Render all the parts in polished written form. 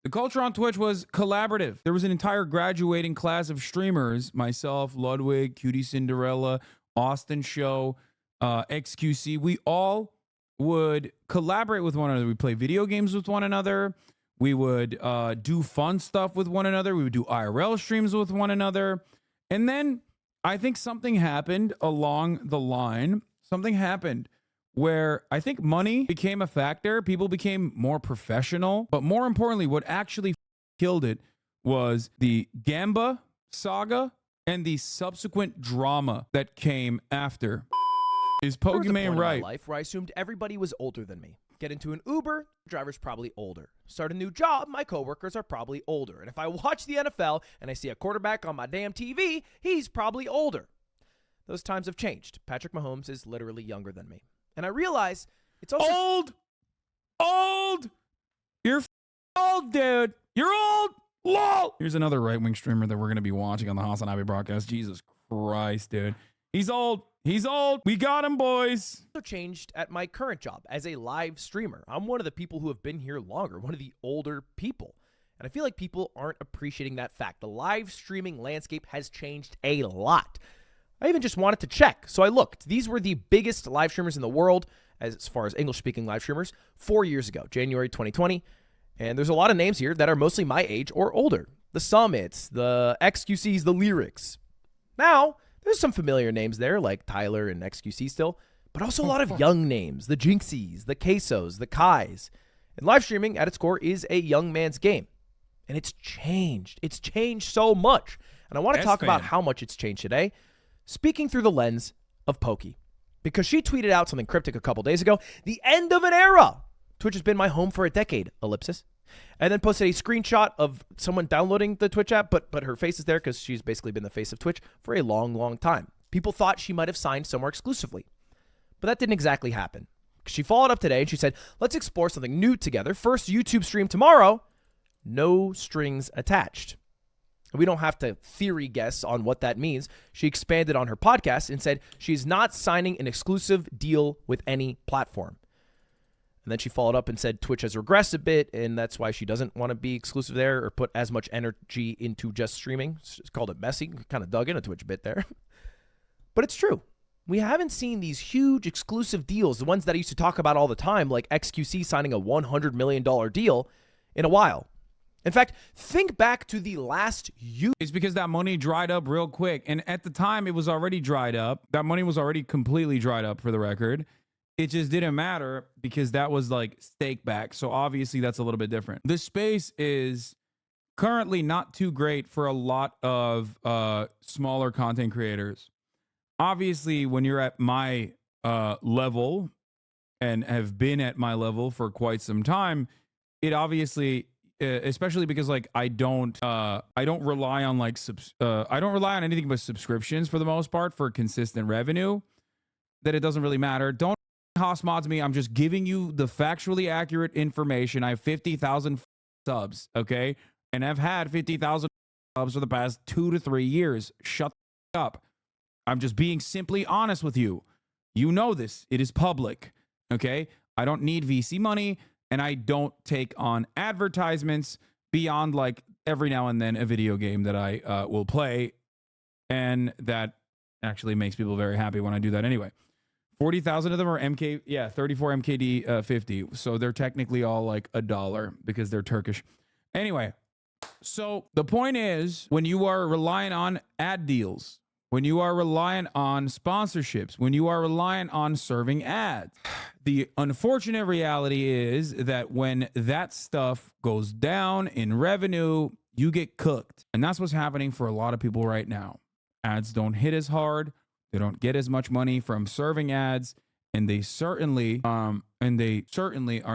The culture on Twitch was collaborative. There was an entire graduating class of streamers, myself, Ludwig, Cutie Cinderella, Austin Show, XQC. We all would collaborate with one another. We play video games with one another. We would do fun stuff with one another. We would do IRL streams with one another. And then I think something happened along the line. Something happened where I think money became a factor. People became more professional. But more importantly, what actually killed it was the Gamba saga and the subsequent drama that came after. Is Pokimane right? In my life where I assumed everybody was older than me. Get into an Uber, the driver's probably older. Start a new job, my coworkers are probably older. And if I watch the NFL and I see a quarterback on my damn TV, he's probably older. Those times have changed. Patrick Mahomes is literally younger than me. And I realize it's also old. You're old, dude. You're old. Lol. Here's another right-wing streamer that we're going to be watching on the Hasanabi broadcast. Jesus Christ, dude. He's old. He's old. We got him, boys. Also changed at my current job as a live streamer. I'm one of the people who have been here longer, one of the older people. And I feel like people aren't appreciating that fact. The live streaming landscape has changed a lot. I even just wanted to check. So I looked. These were the biggest live streamers in the world as far as English-speaking live streamers 4 years ago, January 2020. And there's a lot of names here that are mostly my age or older. The Summits, the XQCs, the Lyrics. Now, there's some familiar names there like Tyler and XQC still, but also a lot of young names, the Jinxies, the Quesos, the Kais. And live streaming at its core is a young man's game. And it's changed. It's changed so much. And I want to talk about how much it's changed today, speaking through the lens of Pokey. Because she tweeted out something cryptic a couple days ago, the end of an era. Twitch has been my home for a decade, ellipsis. And then posted a screenshot of someone downloading the Twitch app, but her face is there because she's basically been the face of Twitch for a long, long time. People thought she might have signed somewhere exclusively. But that didn't exactly happen. She followed up today and she said, let's explore something new together. First YouTube stream tomorrow, no strings attached. We don't have to theory guess on what that means. She expanded on her podcast and said she's not signing an exclusive deal with any platform. And then she followed up and said Twitch has regressed a bit, and that's why she doesn't want to be exclusive there or put as much energy into just streaming. She's called it messy. Kind of dug in a Twitch a bit there. But it's true. We haven't seen these huge exclusive deals, the ones that I used to talk about all the time, like XQC signing a $100 million deal, in a while. In fact, think back to the last year. It's because that money dried up real quick. And at the time, it was already dried up. That money was already completely dried up, for the record. It just didn't matter because that was like stake back. So obviously that's a little bit different. This space is currently not too great for a lot of smaller content creators. Obviously, when you're at my level and have been at my level for quite some time, it obviously, especially because like I don't rely on like I don't rely on anything but subscriptions for the most part for consistent revenue, that it doesn't really matter. Don't Haas mods me. I'm just giving you the factually accurate information. I have 50,000 subs, okay? And I've had 50,000 subs for the past 2 to 3 years. Shut up. I'm just being simply honest with you. You know this. It is public, okay? I don't need VC money, and I don't take on advertisements beyond like every now and then a video game that I will play, and that actually makes people very happy when I do that anyway. 40,000 of them are MK, 34 MKD 50. So they're technically all like $1 because they're Turkish. Anyway, so the point is, when you are relying on ad deals, when you are reliant on sponsorships, when you are reliant on serving ads, the unfortunate reality is that when that stuff goes down in revenue, you get cooked. And that's what's happening for a lot of people right now. Ads don't hit as hard. They don't get as much money from serving ads, and they certainly are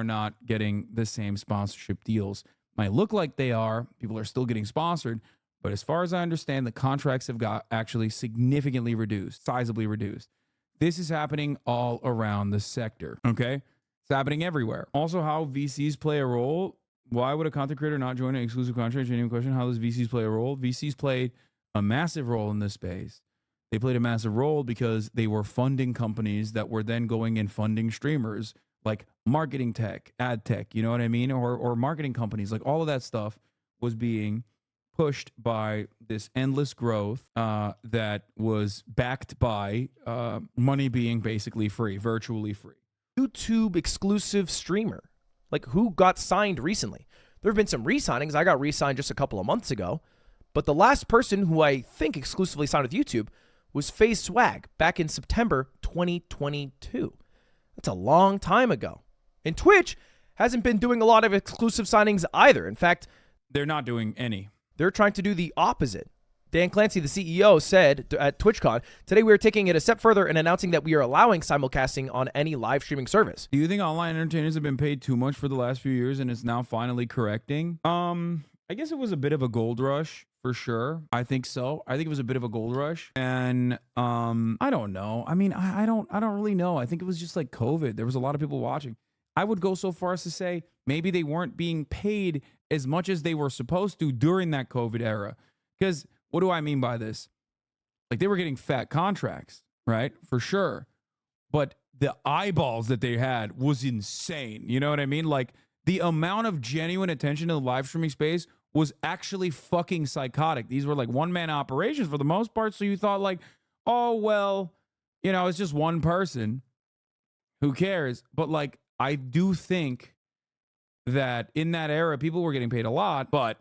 not getting the same sponsorship deals. Might look like they are. People are still getting sponsored, but as far as I understand, the contracts have got actually significantly reduced, sizably reduced. This is happening all around the sector, okay? It's happening everywhere. Also, how VCs play a role. Why would a content creator not join an exclusive contract? Genuine question. How does VCs play a role? VCs played a massive role in this space. They played a massive role because they were funding companies that were then going and funding streamers like marketing tech, ad tech, you know what I mean? Or marketing companies, like all of that stuff was being pushed by this endless growth that was backed by money being basically free, virtually free. YouTube exclusive streamer. Like, who got signed recently? There have been some re-signings. I got re-signed just a couple of months ago. But the last person who I think exclusively signed with YouTube was FaZe Swag back in September 2022. That's a long time ago. And Twitch hasn't been doing a lot of exclusive signings either. In fact, they're not doing any. They're trying to do the opposite. Dan Clancy, the CEO, said at TwitchCon, today we are taking it a step further and announcing that we are allowing simulcasting on any live streaming service. Do you think online entertainers have been paid too much for the last few years and it's now finally correcting? I guess it was a bit of a gold rush for sure. I think so. I think it was a bit of a gold rush. And I don't know. I mean, I don't really know. I think it was just like COVID. There was a lot of people watching. I would go so far as to say maybe they weren't being paid as much as they were supposed to during that COVID era. Because what do I mean by this? Like, they were getting fat contracts, right? For sure. But the eyeballs that they had was insane. You know what I mean? Like, the amount of genuine attention to the live streaming space was actually fucking psychotic. These were like one-man operations for the most part. So you thought like, oh, well, you know, it's just one person. Who cares? But like, I do think that in that era, people were getting paid a lot, but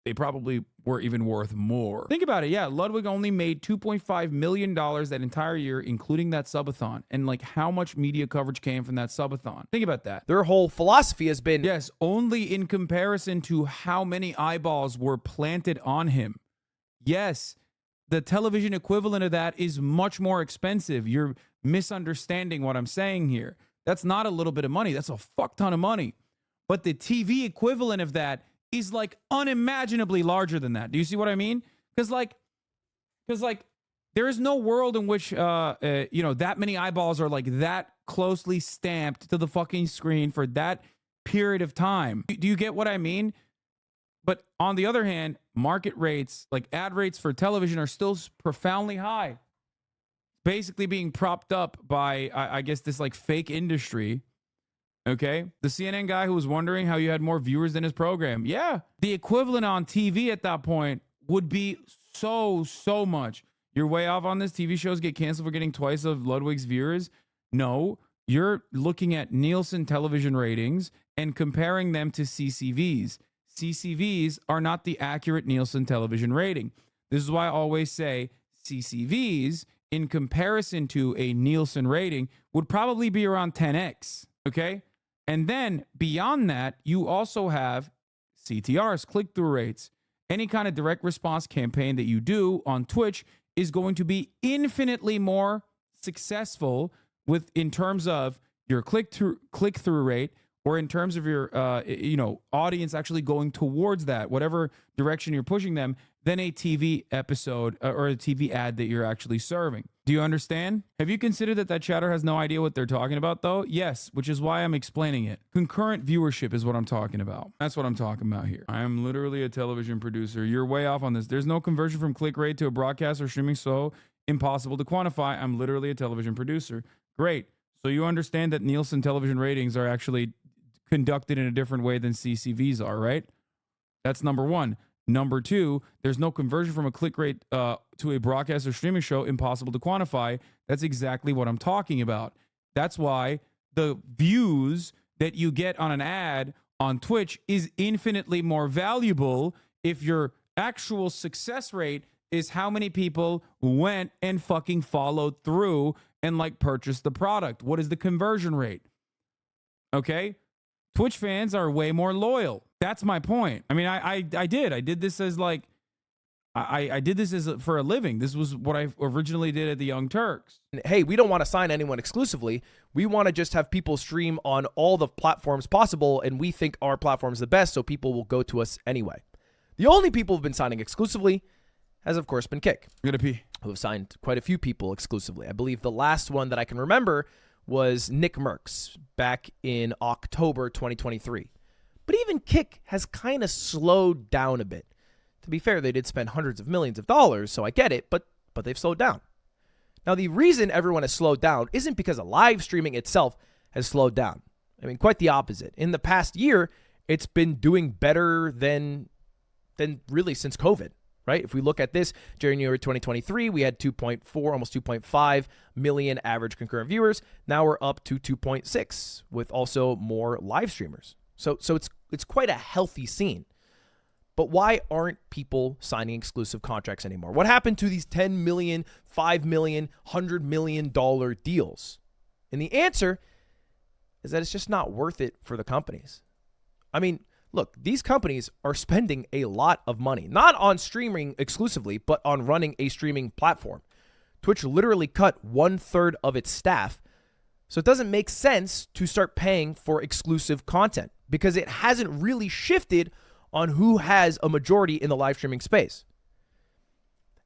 they probably were even worth more. Think about it. Yeah, Ludwig only made $2.5 million that entire year, including that subathon. And like, how much media coverage came from that subathon? Think about that. Their whole philosophy has been, yes, only in comparison to how many eyeballs were planted on him. Yes, the television equivalent of that is much more expensive. You're misunderstanding what I'm saying here. That's not a little bit of money. That's a fuck ton of money. But the TV equivalent of that is like unimaginably larger than that. Do you see what I mean? Because like there is no world in which you know, that many eyeballs are like that closely stamped to the fucking screen for that period of time. Do you get what I mean? But on the other hand, market rates, like ad rates for television, are still profoundly high. Basically being propped up by I guess this like fake industry. Okay, the CNN guy who was wondering how you had more viewers than his program. Yeah, the equivalent on TV at that point would be so much. You're way off on this. TV shows get canceled for getting twice of Ludwig's viewers. No, you're looking at Nielsen television ratings and comparing them to CCVs. CCVs are not the accurate Nielsen television rating. This is why I always say CCVs in comparison to a Nielsen rating would probably be around 10x. Okay. And then beyond that, you also have CTRs, click-through rates. Any kind of direct response campaign that you do on Twitch is going to be infinitely more successful in terms of your click-through rate, or in terms of your audience actually going towards that, whatever direction you're pushing them, than a TV episode or a TV ad that you're actually serving. Do you understand? Have you considered that chatter has no idea what they're talking about, though? Yes, which is why I'm explaining it. Concurrent viewership is what I'm talking about. That's what I'm talking about here. I am literally a television producer. You're way off on this. There's no conversion from click rate to a broadcast or streaming, so impossible to quantify. I'm literally a television producer. Great. So you understand that Nielsen television ratings are actually conducted in a different way than CCVs are, right? That's number one. Number two, there's no conversion from a click rate to a broadcast or streaming show, impossible to quantify. That's exactly what I'm talking about. That's why the views that you get on an ad on Twitch is infinitely more valuable if your actual success rate is how many people went and fucking followed through and like purchased the product. What is the conversion rate? Okay? Twitch fans are way more loyal. That's my point. I mean, I did this as like, I did this as for a living. This was what I originally did at the Young Turks. Hey, we don't want to sign anyone exclusively. We want to just have people stream on all the platforms possible, and we think our platform is the best, so people will go to us anyway. The only people who've been signing exclusively has, of course, been Kick. I'm gonna pee. Who have signed quite a few people exclusively. I believe the last one that I can remember was Nick Merckx back in October 2023. But even Kick has kind of slowed down a bit. To be fair, they did spend hundreds of millions of dollars, so I get it, but they've slowed down. Now, the reason everyone has slowed down isn't because of live streaming itself has slowed down. I mean, quite the opposite. In the past year, it's been doing better than really since COVID, right? If we look at this, January 2023, we had 2.4, almost 2.5 million average concurrent viewers. Now we're up to 2.6 with also more live streamers. So it's quite a healthy scene. But why aren't people signing exclusive contracts anymore? What happened to these $10 million, $5 million, $100 million deals? And the answer is that it's just not worth it for the companies. I mean, look, these companies are spending a lot of money, not on streaming exclusively, but on running a streaming platform. Twitch literally cut 1/3 of its staff. So it doesn't make sense to start paying for exclusive content because it hasn't really shifted on who has a majority in the live streaming space.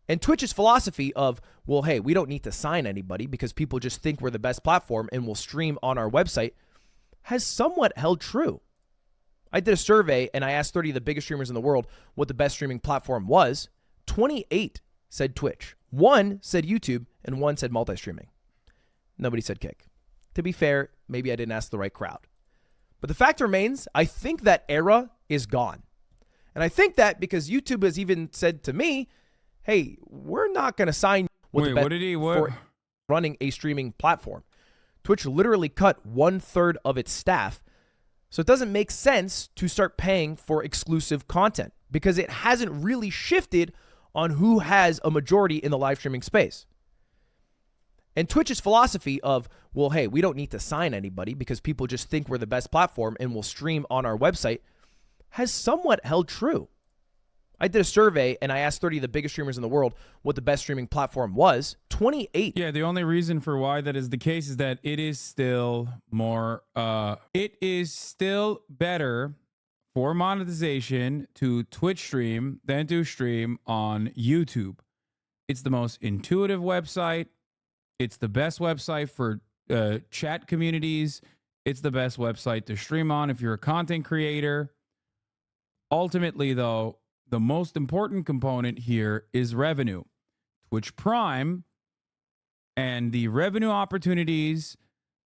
And Twitch's philosophy of, well, hey, we don't need to sign anybody because people just think we're the best platform and will stream on our website has somewhat held true. I did a survey and I asked 30 of the biggest streamers in the world what the best streaming platform was. 28 said Twitch, 1 said YouTube, and 1 said multi-streaming. Nobody said Kick. To be fair, maybe I didn't ask the right crowd. But the fact remains, I think that era is gone. And I think that because YouTube has even said to me, hey, we're not going to sign Wait, what did he for running a streaming platform. Twitch literally cut 1/3 of its staff. So it doesn't make sense to start paying for exclusive content because it hasn't really shifted on who has a majority in the live streaming space. And Twitch's philosophy of, well, hey, we don't need to sign anybody because people just think we're the best platform and will stream on our website has somewhat held true. I did a survey and I asked 30 of the biggest streamers in the world what the best streaming platform was. 28. Yeah, the only reason for why that is the case is that it is still more, it is still better for monetization to Twitch stream than to stream on YouTube. It's the most intuitive website. It's the best website for chat communities. It's the best website to stream on if you're a content creator. Ultimately, though, the most important component here is revenue. Twitch Prime and the revenue opportunities,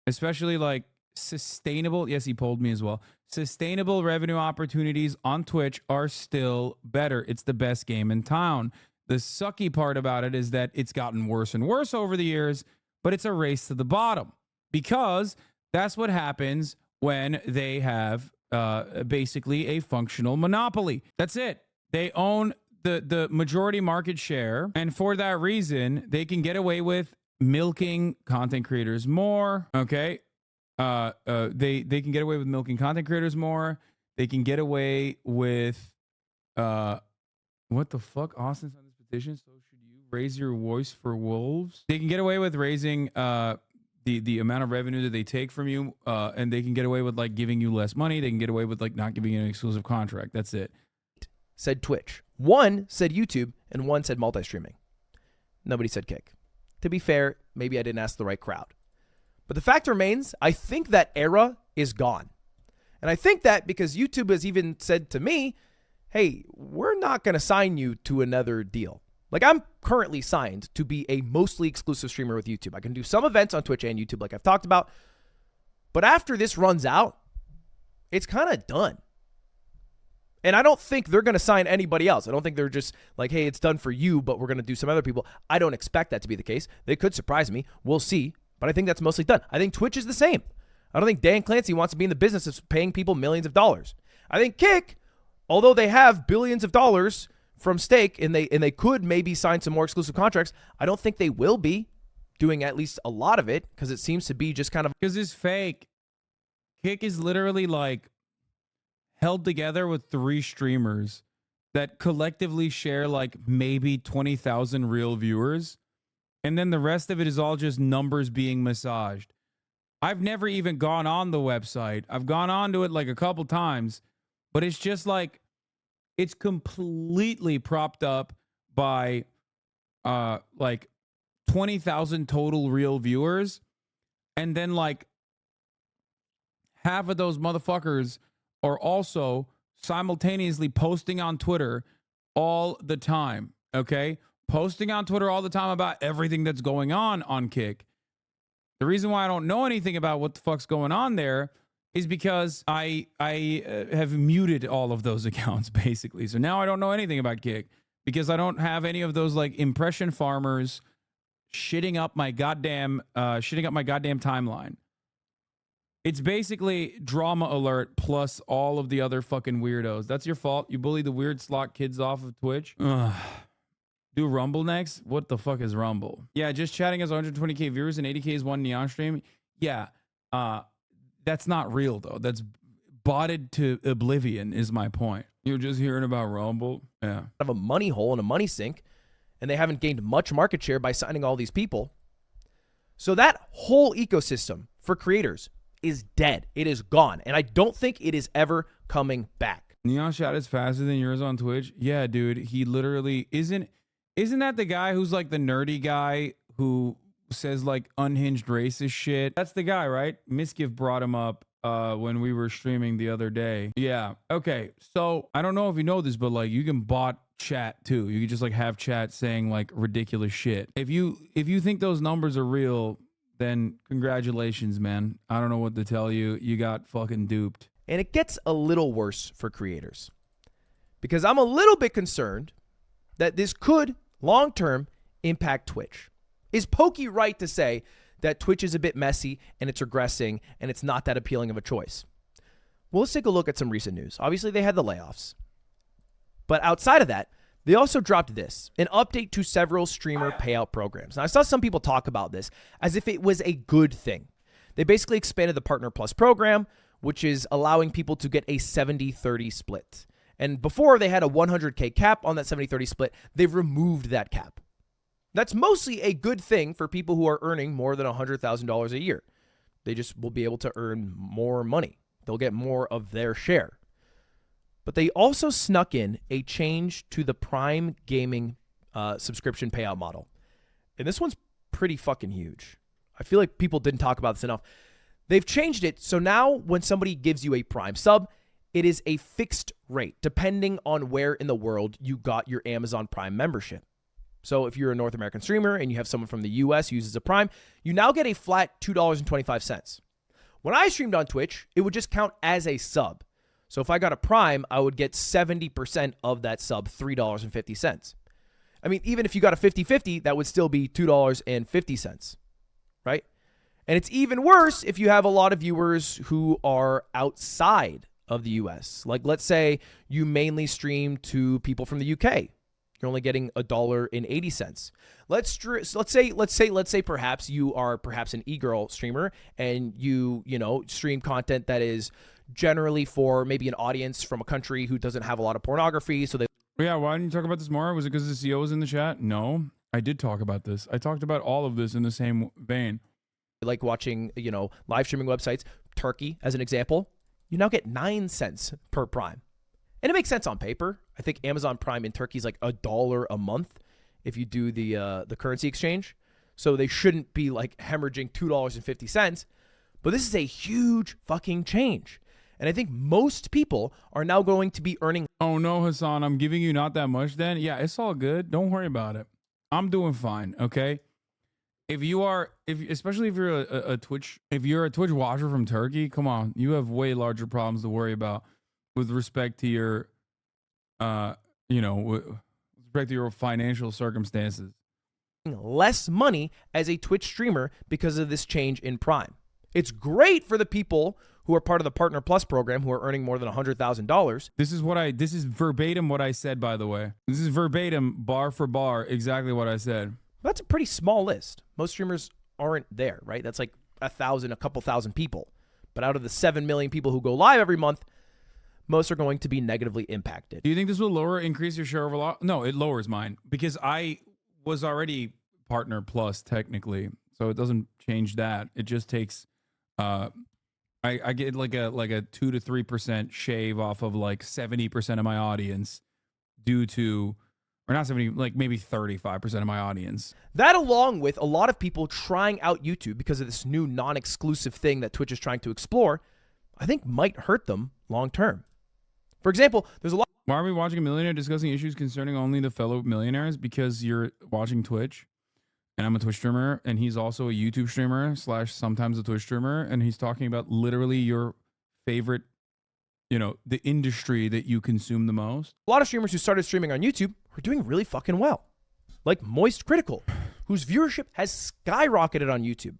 especially like sustainable, yes, he polled me as well, sustainable revenue opportunities on Twitch are still better. It's the best game in town. The sucky part about it is that it's gotten worse and worse over the years, but it's a race to the bottom because that's what happens when they have basically a functional monopoly. That's it. They own the majority market share, and for that reason, they can get away with milking content creators more. Okay, they can get away with milking content creators more. They can get away with what the fuck? Austin's on this petition. So should you raise your voice for wolves? They can get away with raising the amount of revenue that they take from you, and they can get away with like giving you less money. They can get away with like not giving you an exclusive contract. That's it. Said Twitch. 1 said YouTube, and 1 said multi-streaming. Nobody said Kick. To be fair, maybe I didn't ask the right crowd. But the fact remains, I think that era is gone. And I think that because YouTube has even said to me, hey, we're not going to sign you to another deal. Like, I'm currently signed to be a mostly exclusive streamer with YouTube. I can do some events on Twitch and YouTube like I've talked about. But after this runs out, it's kind of done. And I don't think they're going to sign anybody else. I don't think they're just like, hey, it's done for you, but we're going to do some other people. I don't expect that to be the case. They could surprise me. We'll see. But I think that's mostly done. I think Twitch is the same. I don't think Dan Clancy wants to be in the business of paying people millions of dollars. I think Kick, although they have billions of dollars from stake and they could maybe sign some more exclusive contracts, I don't think they will be doing at least a lot of it because it seems to be just kind of... Because it's fake. Kick is literally like held together with 3 streamers that collectively share like maybe 20,000 real viewers. And then the rest of it is all just numbers being massaged. I've never even gone on the website. I've gone onto it like a couple times, but it's just like, it's completely propped up by like 20,000 total real viewers. And then like half of those motherfuckers are also simultaneously posting on Twitter all the time, okay? Posting on Twitter all the time about everything that's going on Kick. The reason why I don't know anything about what the fuck's going on there is because I have muted all of those accounts basically. So now I don't know anything about Kick because I don't have any of those like impression farmers shitting up my goddamn timeline. It's basically drama alert plus all of the other fucking weirdos. That's your fault. You bully the weird slot kids off of Twitch. Ugh. Do Rumble next? What the fuck is Rumble? Yeah, just chatting has 120k viewers and 80k is one Neon stream. Yeah, that's not real though. That's botted to oblivion is my point. You're just hearing about Rumble? Yeah. Of a money hole and a money sink, and they haven't gained much market share by signing all these people. So that whole ecosystem for creators is dead. It is gone. And I don't think it is ever coming back. Neon Shot is faster than yours on Twitch. Yeah, dude. He literally isn't that the guy who's like the nerdy guy who says like unhinged racist shit? That's the guy, right? Misgive brought him up when we were streaming the other day. Yeah. Okay. So I don't know if you know this, but like you can bot chat too. You can just like have chat saying like ridiculous shit. If you think those numbers are real, then congratulations, man. I don't know what to tell you. You got fucking duped. And it gets a little worse for creators because I'm a little bit concerned that this could long-term impact Twitch. Is Pokey right to say that Twitch is a bit messy and it's regressing and it's not that appealing of a choice? Well, let's take a look at some recent news. Obviously, they had the layoffs. But outside of that, they also dropped this, an update to several streamer payout programs. Now, I saw some people talk about this as if it was a good thing. They basically expanded the Partner Plus program, which is allowing people to get a 70-30 split. And before they had a 100K cap on that 70-30 split, they've removed that cap. That's mostly a good thing for people who are earning more than $100,000 a year. They just will be able to earn more money. They'll get more of their share. But they also snuck in a change to the Prime Gaming subscription payout model. And this one's pretty fucking huge. I feel like people didn't talk about this enough. They've changed it so now when somebody gives you a Prime sub, it is a fixed rate depending on where in the world you got your Amazon Prime membership. So if you're a North American streamer and you have someone from the US who uses a Prime, you now get a flat $2.25. When I streamed on Twitch, it would just count as a sub. So if I got a Prime, I would get 70% of that sub, $3.50. I mean, even if you got a 50-50, that would still be $2.50, right? And it's even worse if you have a lot of viewers who are outside of the US. Like, let's say you mainly stream to people from the UK. You're only getting $1.80. Let's say perhaps you are an e-girl streamer and you stream content that is generally for maybe an audience from a country who doesn't have a lot of pornography. So they Yeah, why didn't you talk about this more? Was it because the CEO was in the chat? No, I did talk about this. I talked about all of this in the same vein. like watching, live streaming websites. Turkey, as an example, you now get 9 cents per Prime. And it makes sense on paper. I think Amazon Prime in Turkey is like $1 a month if you do the currency exchange. So they shouldn't be like hemorrhaging $2.50. But this is a huge fucking change. And I think most people are now going to be earning. Oh no, Hassan, I'm giving you not that much then. Yeah, it's all good. Don't worry about it. I'm doing fine, okay? Especially if you're a Twitch watcher from Turkey, come on, you have way larger problems to worry about with respect to your with respect to your financial circumstances. Less money as a Twitch streamer because of this change in Prime. It's great for the people who are part of the Partner Plus program who are earning more than $100,000. This is verbatim what I said, by the way. This is verbatim, bar for bar, exactly what I said. That's a pretty small list. Most streamers aren't there, right? That's like a couple thousand people. But out of the 7 million people who go live every month, most are going to be negatively impacted. Do you think this will increase your share overall? No, it lowers mine because I was already Partner Plus technically, so it doesn't change that. It just takes, I get like a 2 to 3% shave off of like 70% of my audience due to, or not 70, like maybe 35% of my audience. That, along with a lot of people trying out YouTube because of this new non-exclusive thing that Twitch is trying to explore, I think might hurt them long term. For example, there's a lot. Why are we watching a millionaire discussing issues concerning only the fellow millionaires? Because you're watching Twitch, and I'm a Twitch streamer, and he's also a YouTube streamer / sometimes a Twitch streamer, and he's talking about literally your favorite, the industry that you consume the most. A lot of streamers who started streaming on YouTube are doing really fucking well. Like Moist Critical, whose viewership has skyrocketed on YouTube.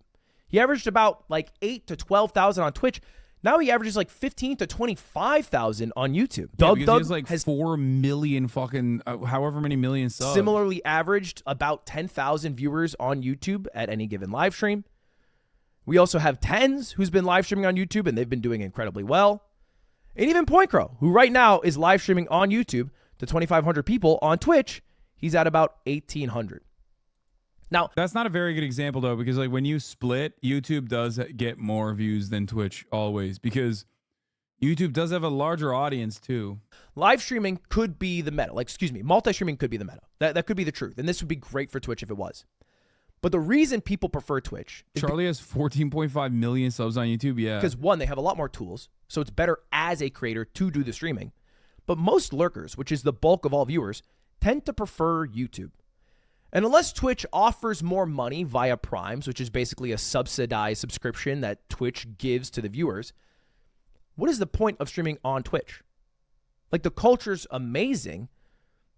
He averaged about like 8 to 12,000 on Twitch. Now he averages like 15 to 25,000 on YouTube. Yeah, because he has like 4 million fucking, however many million subs. Similarly averaged about 10,000 viewers on YouTube at any given live stream. We also have Tens, who's been live streaming on YouTube, and they've been doing incredibly well. And even Point Crow, who right now is live streaming on YouTube to 2,500 people. On Twitch, he's at about 1,800. Now, that's not a very good example, though, because like when you split, YouTube does get more views than Twitch always, because YouTube does have a larger audience too. Live streaming could be the meta. Multi-streaming could be the meta. That could be the truth. And this would be great for Twitch if it was. But the reason people prefer Twitch is Charlie has 14.5 million subs on YouTube. Yeah. Because one, they have a lot more tools. So it's better as a creator to do the streaming. But most lurkers, which is the bulk of all viewers, tend to prefer YouTube. And unless Twitch offers more money via Primes, which is basically a subsidized subscription that Twitch gives to the viewers, what is the point of streaming on Twitch? Like, the culture's amazing,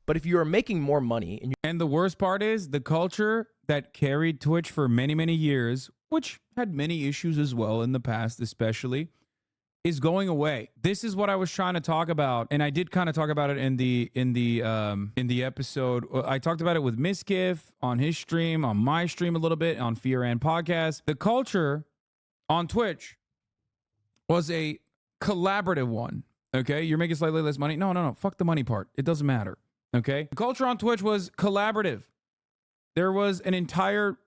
but if you are making more money... And the worst part is, the culture that carried Twitch for many, many years, which had many issues as well in the past especially, is going away. This is what I was trying to talk about, and I did kind of talk about it in the episode. I talked about it with Miskiff on his stream, on my stream a little bit, on Fear and Podcast. The culture on Twitch was a collaborative one. Okay, you're making slightly less money. No. Fuck the money part. It doesn't matter. Okay, the culture on Twitch was collaborative. There was an entire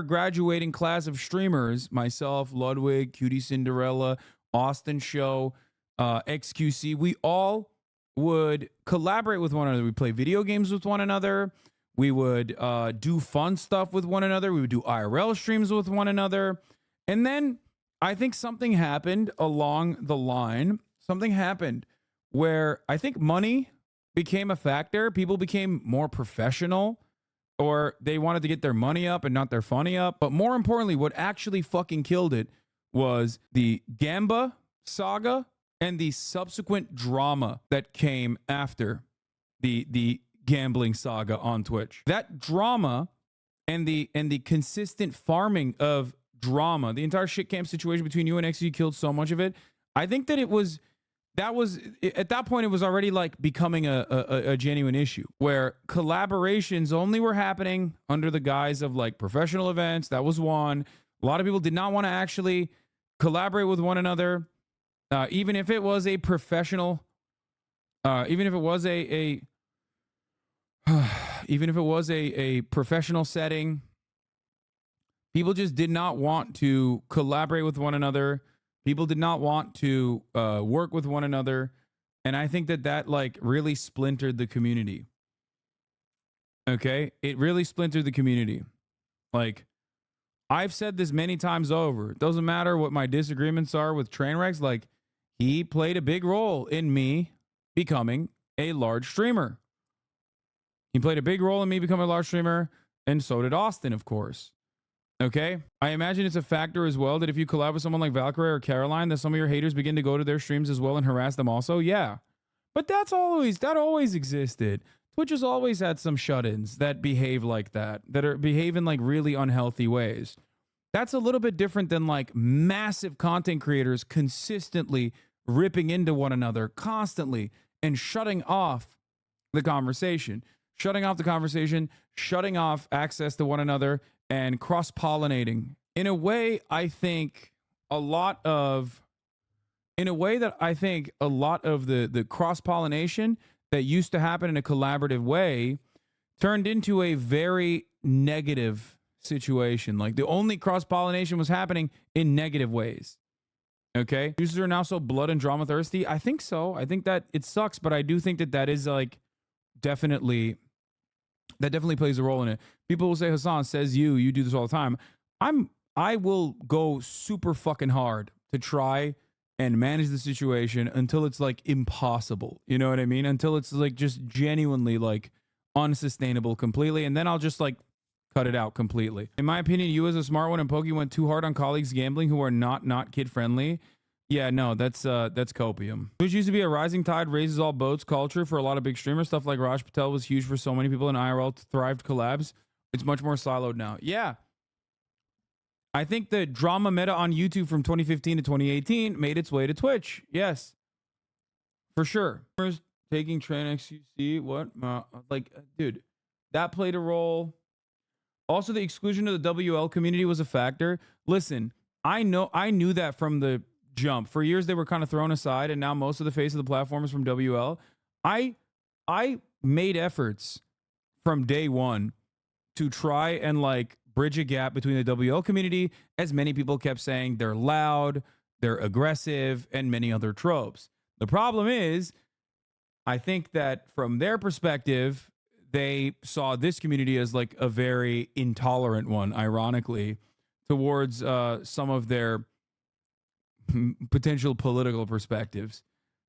graduating class of streamers, myself, Ludwig, Cutie Cinderella, Austin Show, XQC. We all would collaborate with one another. We play video games with one another. We would do fun stuff with one another. We would do IRL streams with one another. And then I think something happened along the line. Something happened where I think money became a factor. People became more professional, or they wanted to get their money up and not their funny up. But more importantly, what actually fucking killed it was the Gamba saga and the subsequent drama that came after the gambling saga on Twitch. That drama and the consistent farming of drama, the entire shit camp situation between you and XU killed so much of it. I think that at that point, it was already like becoming a genuine issue where collaborations only were happening under the guise of like professional events. That was one. A lot of people did not want to actually collaborate with one another, even if it was a professional, even if it was a professional setting. People just did not want to collaborate with one another. People did not want to work with one another. And I think that like really splintered the community. Okay? It really splintered the community. Like, I've said this many times over. It doesn't matter what my disagreements are with Trainwrecks. Like, he played a big role in me becoming a large streamer. He played a big role in me becoming a large streamer. And so did Austin, of course. Okay, I imagine it's a factor as well that if you collab with someone like Valkyrie or Caroline, that some of your haters begin to go to their streams as well and harass them also. Yeah, but that always existed. Twitch has always had some shut-ins that behave like that are behaving like really unhealthy ways. That's a little bit different than like massive content creators consistently ripping into one another constantly and shutting off the conversation, shutting off access to one another, and cross-pollinating in a way that I think a lot of the cross-pollination that used to happen in a collaborative way turned into a very negative situation. Like, the only cross-pollination was happening in negative ways. Okay? Users are now so blood and drama thirsty. I think so. I think that it sucks, but I do think that is like definitely plays a role in it. People will say, Hasan, says you do this all the time. I will go super fucking hard to try and manage the situation until it's like impossible. You know what I mean? Until it's like just genuinely like unsustainable completely. And then I'll just like cut it out completely. In my opinion, you as a smart one and Pokey went too hard on colleagues gambling who are not kid friendly. Yeah, no, that's copium. Twitch used to be a rising tide raises all boats culture for a lot of big streamers. Stuff like Raj Patel was huge for so many people in IRL thrived collabs. It's much more siloed now. Yeah. I think the drama meta on YouTube from 2015 to 2018 made its way to Twitch. Yes. For sure. Taking train XQC, what? Like, dude, that played a role. Also, the exclusion of the WL community was a factor. Listen, I knew that from the jump. For years they were kind of thrown aside, and now most of the face of the platform is from WL. I made efforts from day one to try and like bridge a gap between the WL community, as many people kept saying they're loud, they're aggressive, and many other tropes. The problem is, I think that from their perspective, they saw this community as like a very intolerant one, ironically, towards some of their potential political perspectives.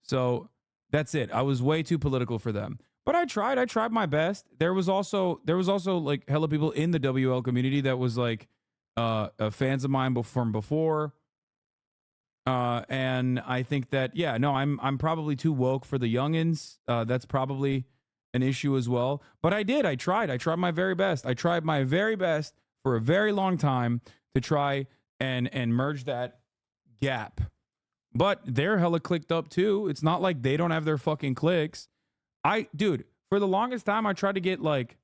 So that's it. I was way too political for them. But I tried my best. There was also like hella people in the WL community that was like fans of mine from before. And I think that, yeah, no, I'm probably too woke for the youngins. That's probably an issue as well. But I tried my very best. I tried my very best for a very long time to try and merge that gap. But they're hella clicked up too. It's not like they don't have their fucking clicks. Dude, for the longest time, I tried to get like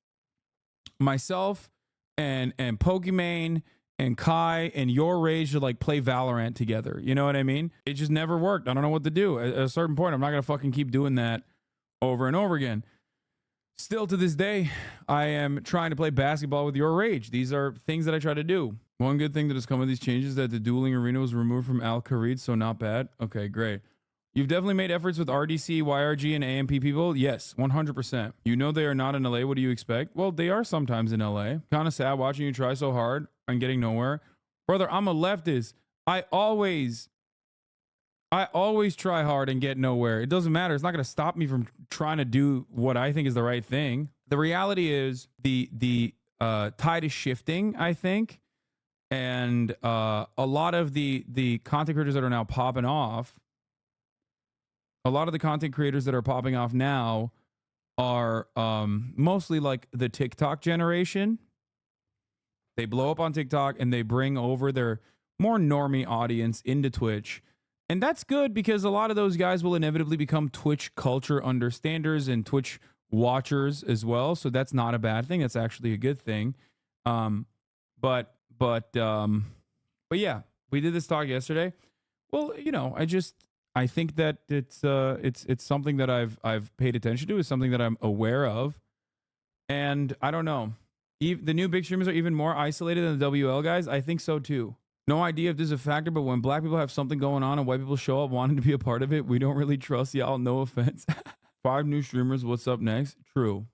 myself and Pokimane and Kai and Your Rage to like play Valorant together. You know what I mean? It just never worked. I don't know what to do. At a certain point, I'm not going to fucking keep doing that over and over again. Still to this day, I am trying to play basketball with Your Rage. These are things that I try to do. One good thing that has come of these changes is that the dueling arena was removed from Al Kharid, so not bad. Okay, great. You've definitely made efforts with RDC, YRG, and AMP people. Yes, 100%. You know they are not in LA. What do you expect? Well, they are sometimes in LA. Kind of sad watching you try so hard and getting nowhere. Brother, I'm a leftist. I always try hard and get nowhere. It doesn't matter. It's not going to stop me from trying to do what I think is the right thing. The reality is the tide is shifting, I think. And a lot of the content creators that are now popping off, a lot of the content creators that are popping off now are mostly like the TikTok generation. They blow up on TikTok and they bring over their more normie audience into Twitch. And that's good because a lot of those guys will inevitably become Twitch culture understanders and Twitch watchers as well. So that's not a bad thing. That's actually a good thing. But yeah, we did this talk yesterday. Well, you know, I think that it's something that I've paid attention to. It's something that I'm aware of, and I don't know. The new big streamers are even more isolated than the WL guys. I think so too. No idea if this is a factor, but when black people have something going on and white people show up wanting to be a part of it, we don't really trust y'all. No offense. 5 new streamers. What's up next? True.